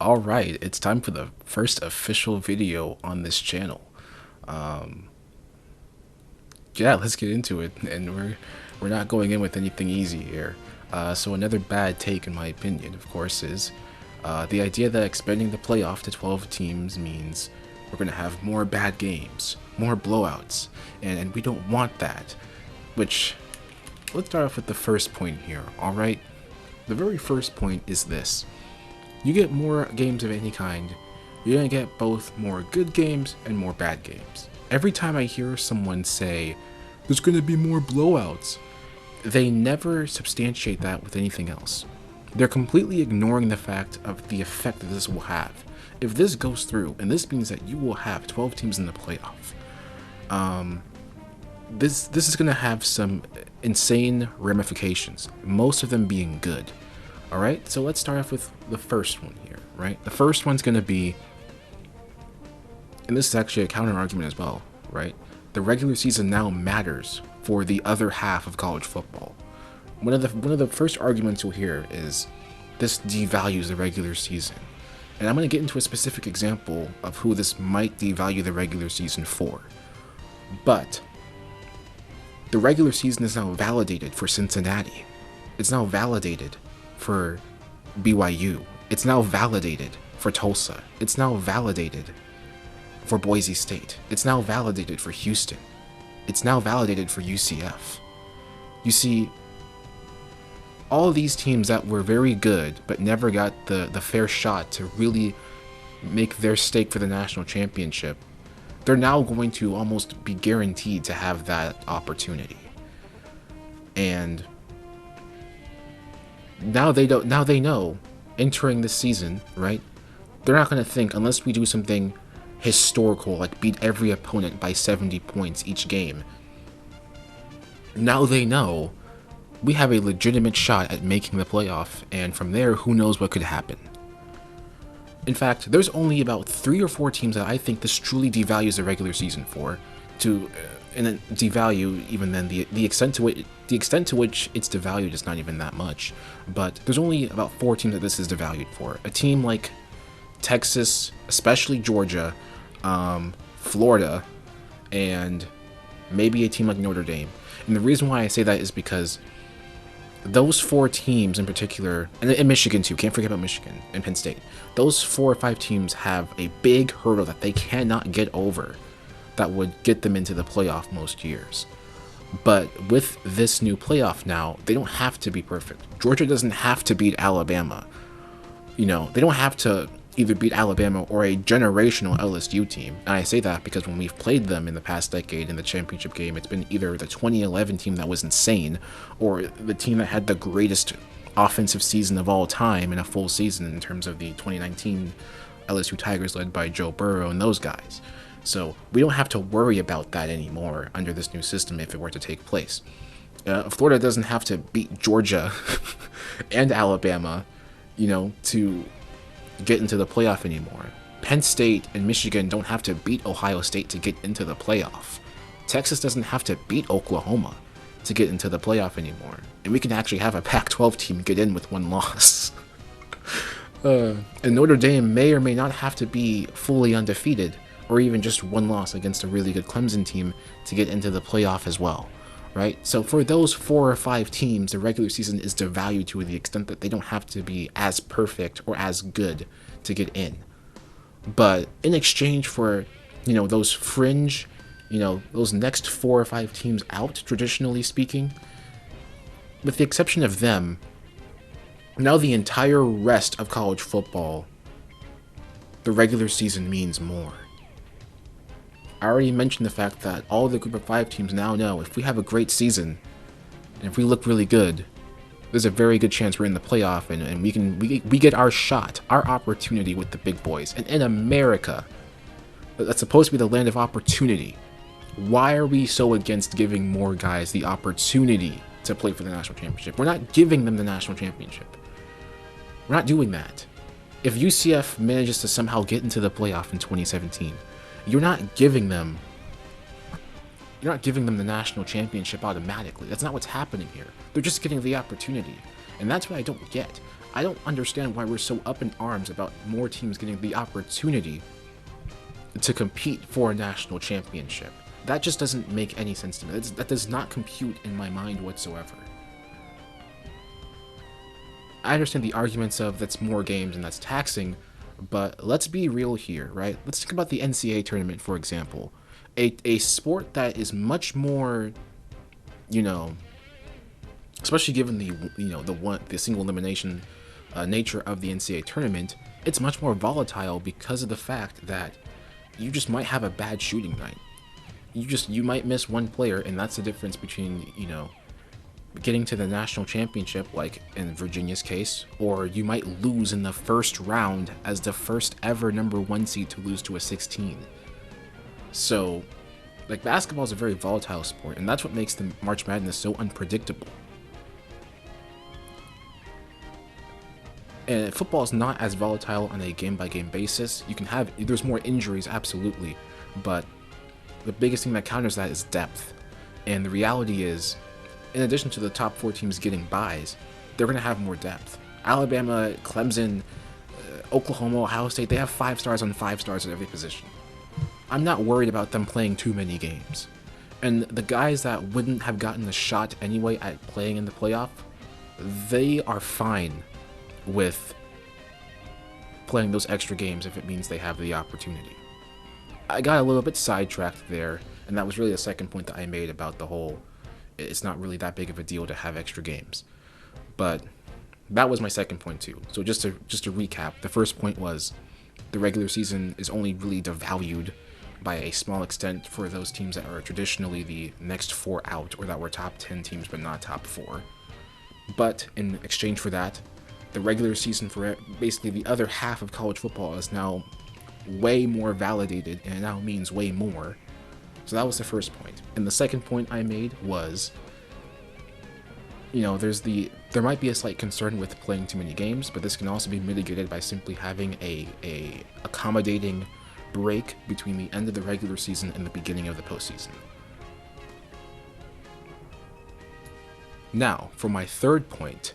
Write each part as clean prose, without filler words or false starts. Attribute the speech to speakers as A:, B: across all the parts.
A: Alright, it's time for the first official video on this channel. Um, yeah, let's get into it, and we're not going in with anything easy here. So another bad take, in my opinion, of course, is the idea that expanding the playoff to 12 teams means we're going to have more bad games, more blowouts, and we don't want that. Which, let's start off with the first point here, alright? The very first point is this. You get more games of any kind, you're going to get both more good games and more bad games. Every time I hear someone say, there's going to be more blowouts, they never substantiate that with anything else. They're completely ignoring the fact of the effect that this will have. If this goes through, and this means that you will have 12 teams in the playoff, this is going to have some insane ramifications, most of them being good. Alright, so let's start off with the first one here, right? The first one's going to be, and this is actually a counter argument as well, right? The regular season now matters for the other half of college football. One of the first arguments you'll hear is this devalues the regular season. And I'm going to get into a specific example of who this might devalue the regular season for. But the regular season is now validated for Cincinnati. It's now validated for BYU. It's now validated for Tulsa. It's now validated for Boise State. It's now validated for Houston. It's now validated for UCF. You see, all these teams that were very good but never got the fair shot to really make their stake for the national championship, they're now going to almost be guaranteed to have that opportunity. And now they know entering this season, right? They're not going to think, unless we do something historical like beat every opponent by 70 points each game. Now they know we have a legitimate shot at making the playoff, and from there, who knows what could happen. In fact, there's only about 3 or 4 teams that I think this truly devalues the regular season for, and then devalue even then the extent to which it's devalued is not even that much. But there's only about 4 teams that this is devalued for. A team like Texas, especially Georgia, Florida, and maybe a team like Notre Dame. And the reason why I say that is because those 4 teams in particular, and Michigan too, can't forget about Michigan and Penn State, those 4 or 5 teams have a big hurdle that they cannot get over that would get them into the playoff most years. But with this new playoff now, they don't have to be perfect. Georgia doesn't have to beat Alabama. You know, they don't have to either beat Alabama or a generational LSU team. And I say that because when we've played them in the past decade in the championship game, it's been either the 2011 team that was insane or the team that had the greatest offensive season of all time in a full season in terms of the 2019 LSU Tigers led by Joe Burrow and those guys. So we don't have to worry about that anymore under this new system if it were to take place. Florida doesn't have to beat Georgia and Alabama, you know, to get into the playoff anymore. Penn State and Michigan don't have to beat Ohio State to get into the playoff. Texas doesn't have to beat Oklahoma to get into the playoff anymore. And we can actually have a Pac-12 team get in with 1 loss. And Notre Dame may or may not have to be fully undefeated or even just 1 loss against a really good Clemson team to get into the playoff as well, right? So for those 4 or 5 teams, the regular season is devalued to the extent that they don't have to be as perfect or as good to get in. But in exchange for, you know, those fringe, you know, those next 4 or 5 teams out, traditionally speaking, with the exception of them, now the entire rest of college football, the regular season means more. I already mentioned the fact that all the group of 5 teams now know if we have a great season, and if we look really good, there's a very good chance we're in the playoff, and we get our shot, our opportunity with the big boys. And in America, that's supposed to be the land of opportunity. Why are we so against giving more guys the opportunity to play for the national championship? We're not giving them the national championship. We're not doing that. If UCF manages to somehow get into the playoff in 2017, you're not giving them the national championship automatically. That's not what's happening here. They're just getting the opportunity. And that's what I don't get. I don't understand why we're so up in arms about more teams getting the opportunity to compete for a national championship. That just doesn't make any sense to me. That does not compute in my mind whatsoever. I understand the arguments of that's more games and that's taxing, but let's be real here, right? Let's think about the NCAA tournament, for example. A sport that is much more, you know, especially given the single elimination nature of the NCAA tournament, it's much more volatile because of the fact that you just might have a bad shooting night. You might miss one player, and that's the difference between, getting to the national championship, like in Virginia's case, or you might lose in the first round as the first ever number 1 seed to lose to a 16. So, like, basketball is a very volatile sport, and that's what makes the March Madness so unpredictable. And football is not as volatile on a game-by-game basis. There's more injuries, absolutely, but the biggest thing that counters that is depth. And the reality is, in addition to the top 4 teams getting byes, they're going to have more depth. Alabama, Clemson, Oklahoma, Ohio State, they have 5 stars on 5 stars at every position. I'm not worried about them playing too many games. And the guys that wouldn't have gotten a shot anyway at playing in the playoff, they are fine with playing those extra games if it means they have the opportunity. I got a little bit sidetracked there, and that was really the second point that I made about the whole, it's not really that big of a deal to have extra games. But that was my second point too. So just to recap, the first point was the regular season is only really devalued by a small extent for those teams that are traditionally the next 4 out, or that were top 10 teams but not top 4. But in exchange for that, the regular season for basically the other half of college football is now way more validated, and it now means way more. So that was the first point. And the second point I made was, there might be a slight concern with playing too many games, but this can also be mitigated by simply having a accommodating break between the end of the regular season and the beginning of the postseason. Now, for my third point,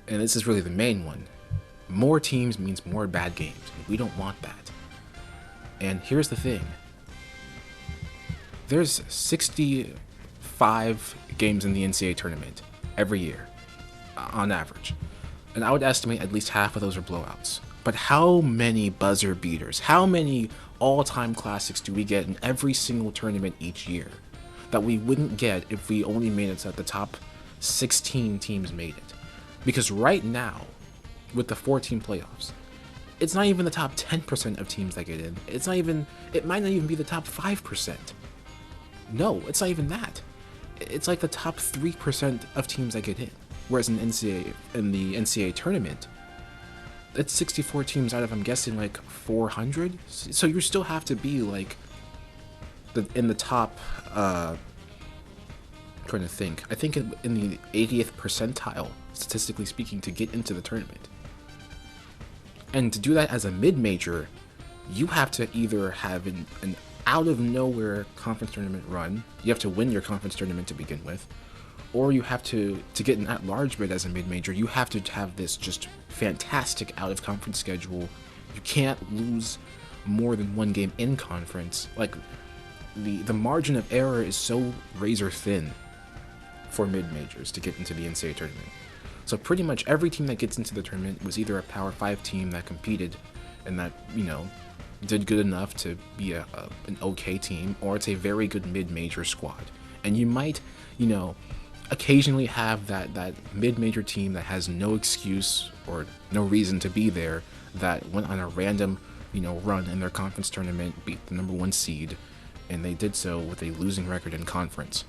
A: and this is really the main one, more teams means more bad games, and we don't want that. And here's the thing. There's 65 games in the NCAA tournament every year, on average. And I would estimate at least half of those are blowouts. But how many buzzer beaters, how many all-time classics do we get in every single tournament each year that we wouldn't get if we only made it so that the top 16 teams made it? Because right now, with the 4-team playoffs, it's not even the top 10% of teams that get in. It might not even be the top 5%. No, it's not even that. It's like the top 3% of teams that get in. Whereas in the NCAA tournament, it's 64 teams out of, I'm guessing, like 400. So you still have to be like in the top, trying to think. I think in the 80th percentile, statistically speaking, to get into the tournament. And to do that as a mid-major, you have to either have an out-of-nowhere conference tournament run, you have to win your conference tournament to begin with, or you have to get an at-large bid as a mid-major, you have to have this just fantastic out-of-conference schedule. You can't lose more than 1 game in conference. Like, the margin of error is so razor-thin for mid-majors to get into the NCAA tournament. So pretty much every team that gets into the tournament was either a Power 5 team that competed and that, did good enough to be an okay team, or it's a very good mid-major squad. And you might, occasionally have that mid-major team that has no excuse or no reason to be there, that went on a random, run in their conference tournament, beat the number 1 seed, and they did so with a losing record in conference.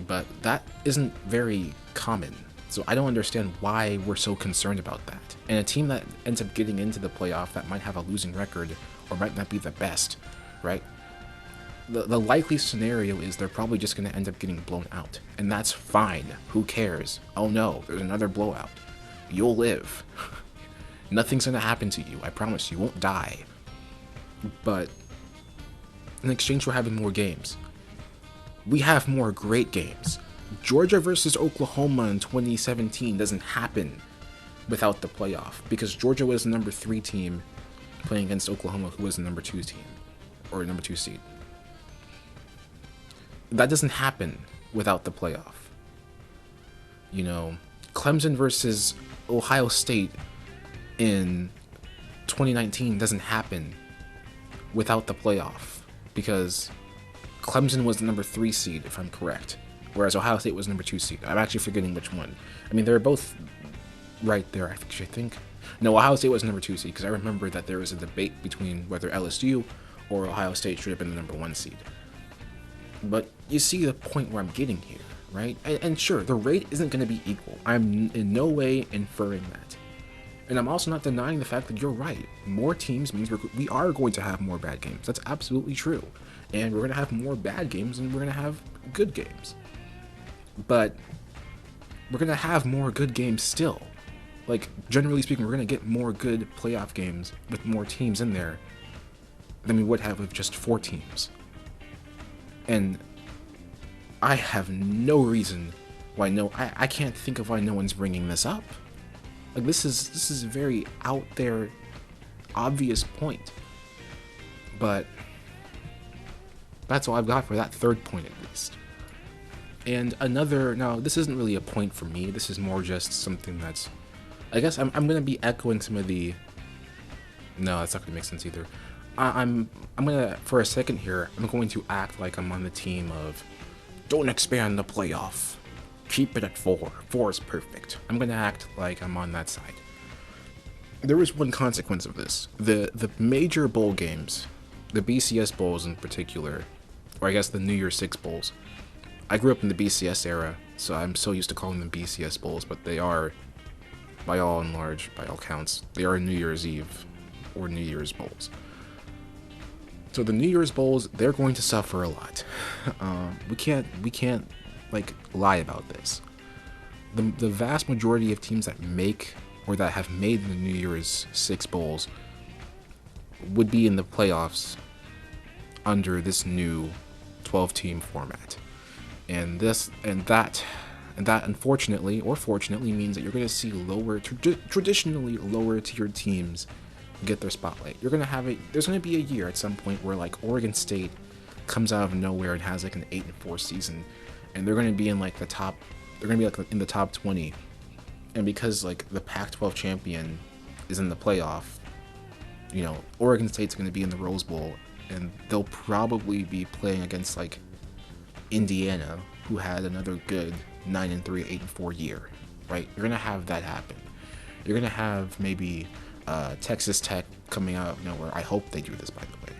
A: But that isn't very common. So I don't understand why we're so concerned about that. And a team that ends up getting into the playoff that might have a losing record or might not be the best, right? The likely scenario is they're probably just going to end up getting blown out. And that's fine. Who cares? Oh no, there's another blowout. You'll live. Nothing's going to happen to you. I promise you won't die. But in exchange for having more games, we have more great games. Georgia versus Oklahoma in 2017 doesn't happen without the playoff, because Georgia was the number 3 team playing against Oklahoma, who was the number 2 team, or number 2 seed. That doesn't happen without the playoff. You know, Clemson versus Ohio State in 2019 doesn't happen without the playoff, because Clemson was the number 3 seed, if I'm correct, whereas Ohio State was number 2 seed. I'm actually forgetting which one. I mean, they're both right there, I think. No, Ohio State was number 2 seed, because I remember that there was a debate between whether LSU or Ohio State should have been the number 1 seed. But you see the point where I'm getting here, right? And sure, the rate isn't going to be equal. I'm in no way inferring that. And I'm also not denying the fact that you're right. More teams means we are going to have more bad games. That's absolutely true. And we're going to have more bad games and we're going to have good games. But we're going to have more good games still. Like, generally speaking, we're going to get more good playoff games with more teams in there than we would have with just 4 teams. And I have no reason why I can't think of why no one's bringing this up. Like, this is a very out there, obvious point. But that's all I've got for that third point, at least. And another, now this isn't really a point for me, this is more just something that's, I guess I'm gonna be echoing some of the, no, that's not gonna make sense either. I'm gonna, for a second here, I'm going to act like I'm on the team of, don't expand the playoff, keep it at 4, 4 is perfect. I'm gonna act like I'm on that side. There was one consequence of this. The major bowl games, the BCS bowls in particular, or I guess the New Year's 6 bowls. I grew up in the BCS era, so I'm so used to calling them BCS bowls, but they are, by all and large, by all counts, they are New Year's Eve or New Year's bowls. So the New Year's bowls, they're going to suffer a lot. We can't like lie about this. The vast majority of teams that make or that have made the New Year's 6 bowls would be in the playoffs under this new 12-team format. And that unfortunately or fortunately means that you're going to see traditionally lower tier teams get their spotlight. You're going to have there's going to be a year at some point where like Oregon State comes out of nowhere and has like an 8-4 season, and they're going to be in like the top, they're going to be like in the top 20, and because like the Pac-12 champion is in the playoff, you know, Oregon State's going to be in the Rose Bowl, and they'll probably be playing against like Indiana, who had another good 9-3, 8-4 year, right? You're going to have that happen. You're going to have maybe Texas Tech coming out of nowhere. I hope they do this, by the way.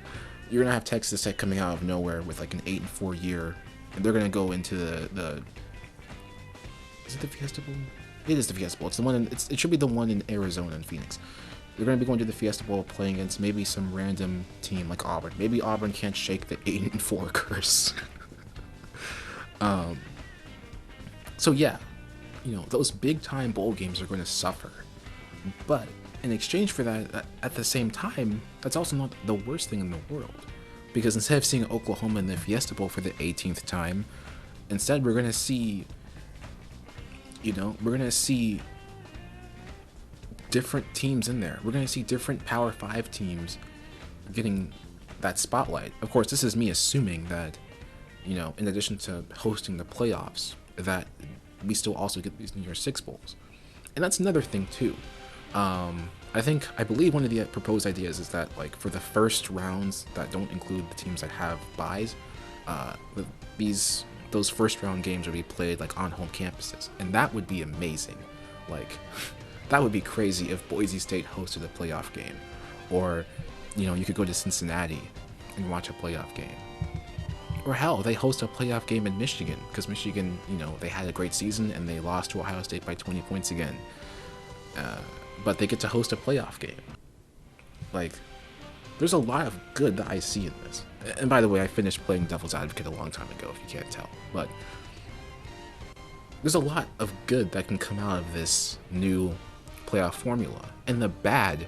A: You're going to have Texas Tech coming out of nowhere with like an 8-4 year, and they're going to go into the is it the Fiesta Bowl? It is the Fiesta Bowl. It's the one it should be the one in Arizona and Phoenix. They're going to be going to the Fiesta Bowl playing against maybe some random team like Auburn. Maybe Auburn can't shake the 8-4 curse. So yeah, you know, those big time bowl games are going to suffer, but in exchange for that, at the same time, that's also not the worst thing in the world, because instead of seeing Oklahoma in the Fiesta Bowl for the 18th time, instead we're going to see, you know, we're going to see different teams in there. We're going to see different Power 5 teams getting that spotlight. Of course, this is me assuming that, you know, in addition to hosting the playoffs, that we still also get these New Year's 6 bowls. And that's another thing too. I believe one of the proposed ideas is that like for the first rounds that don't include the teams that have byes, those first round games would be played like on home campuses, and that would be amazing. Like that would be crazy if Boise State hosted a playoff game, or you know, you could go to Cincinnati and watch a playoff game. Or hell, they host a playoff game in Michigan, because Michigan, you know, they had a great season and they lost to Ohio State by 20 points again. But they get to host a playoff game. Like, there's a lot of good that I see in this. And by the way, I finished playing Devil's Advocate a long time ago, if you can't tell. But there's a lot of good that can come out of this new playoff formula. And the bad,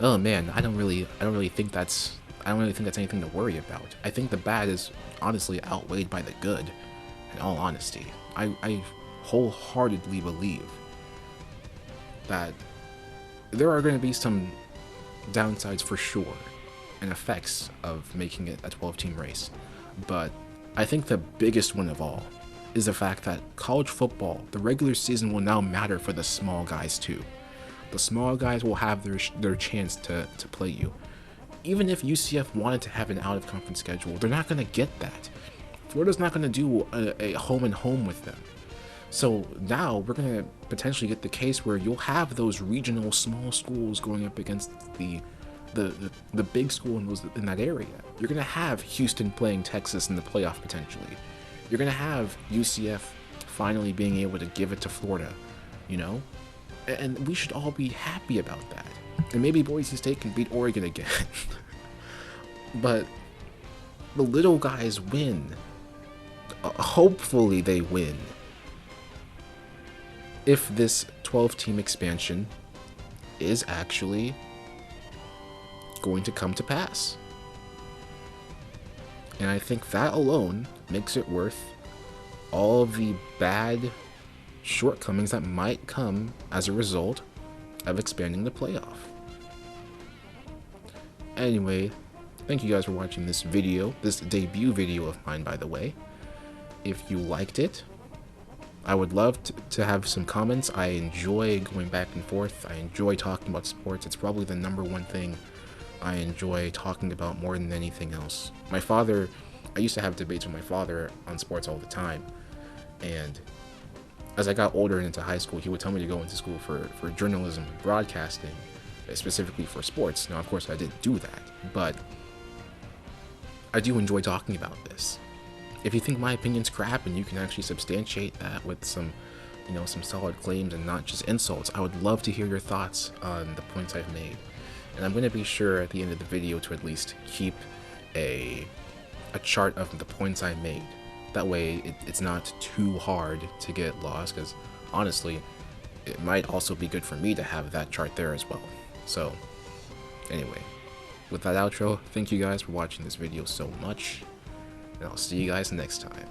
A: oh man, I don't really think that's anything to worry about. I think the bad is honestly outweighed by the good, in all honesty. I wholeheartedly believe that there are going to be some downsides for sure and effects of making it a 12-team race. But I think the biggest one of all is the fact that college football, the regular season, will now matter for the small guys too. The small guys will have their chance to play you. Even if UCF wanted to have an out-of-conference schedule, they're not going to get that. Florida's not going to do a home-and-home with them. So now we're going to potentially get the case where you'll have those regional small schools going up against the big school in that area. You're going to have Houston playing Texas in the playoff potentially. You're going to have UCF finally being able to give it to Florida, you know? And we should all be happy about that. And maybe Boise State can beat Oregon again. But the little guys win. Hopefully they win. If this 12-team expansion is actually going to come to pass. And I think that alone makes it worth all of the bad shortcomings that might come as a result of expanding the playoff. Anyway, thank you guys for watching this video, this debut video of mine, by the way. If you liked it, I would love to have some comments. I enjoy going back and forth. I enjoy talking about sports. It's probably the #1 thing I enjoy talking about more than anything else. I used to have debates with my father on sports all the time, and as I got older and into high school, he would tell me to go into school for journalism and broadcasting, specifically for sports. Now, of course, I didn't do that, but I do enjoy talking about this. If you think my opinion's crap and you can actually substantiate that with some solid claims and not just insults, I would love to hear your thoughts on the points I've made. And I'm going to be sure at the end of the video to at least keep a chart of the points I made. That way it's not too hard to get lost, because honestly, it might also be good for me to have that chart there as well. So anyway, with that outro, thank you guys for watching this video so much, and I'll see you guys next time.